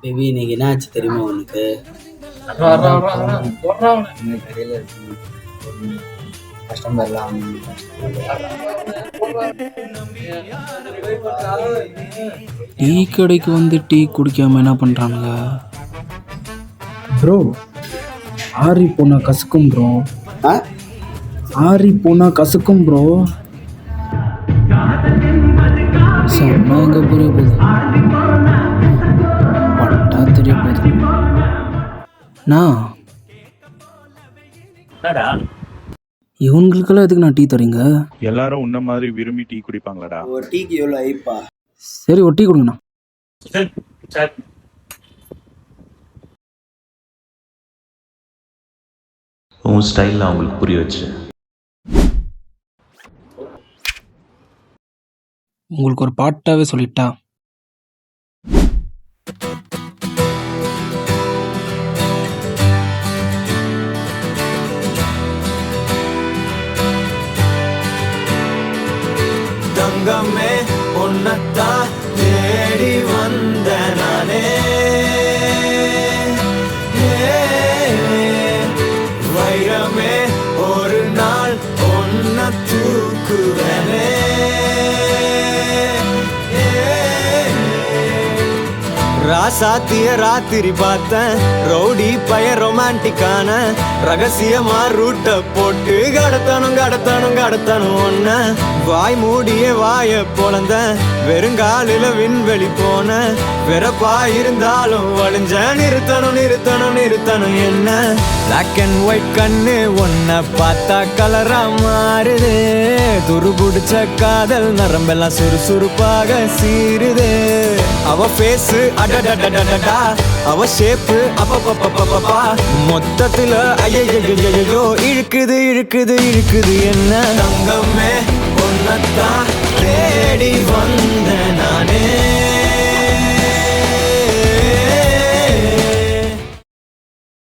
Baby இன்னைக்கு என்ன ஆச்சு தெரியுமா உனக்கு? கஸ்டமர்லாம் டீ கடைக்கு வந்து டீ குடிக்காம என்ன பண்றானுங்க? ப்ரோ ஆறி போனா கசுக்கும் ப்ரோ. ஆறி போனா கசுக்கும் ப்ரோ. சொன்னாங்க புரிய போகுது பட்டா தெரிய போகுது. நான் இவங்களுக்கெல்லாம் எதுக்கு நான் டீ தரீங்க? எல்லாரும் உன்ன மாதிரி விரும்பி டீ குடிப்பாங்களாடா? ஒரு டீக்கு எவ்வளோ ஐப்பா? சரி ஒரு டீ கொடுங்கண்ணா. உன் ஸ்டைலில் அவங்களுக்கு புரிய வச்சு உங்களுக்கு ஒரு பாட்டாவே சொல்லிட்டா? தங்கமே உன்னத்தான் தேடி வந்த நானே, வைரமே ஒரு நாள் ஒன்ன தூக்குவனே. ராசாத்திய ராத்திரி பார்த்தேன், ரவுடி பய ரொமான்டிக்கான ரகசியமா ரூட்ட போட்டு கடத்தணும் கடத்தணும் கடத்தணும் ஒன்ன. வாய் மூடிய வாய பொழந்த வெறுங்காலில விண்வெளி போன வெறப்பா இருந்தாலும் வழிஞ்ச நிறுத்தணும் நிறுத்தணும் நிறுத்தணும் என்ன. பிளாக் அண்ட் ஒயிட் கண்ணு ஒன்ன பார்த்தா கலரா மாறுது, துருபுடிச்ச காதல் நரம்பெல்லாம் சுறுசுறுப்பாக சீருது. அவ பேசு அடடடடடடா, அவ ஷேப்பு அப்பப்பப்பப்பப்பா, மொத்தத்துல ஐயோ இழுக்குது இழுக்குது இழுக்குது என்ன. தங்கமே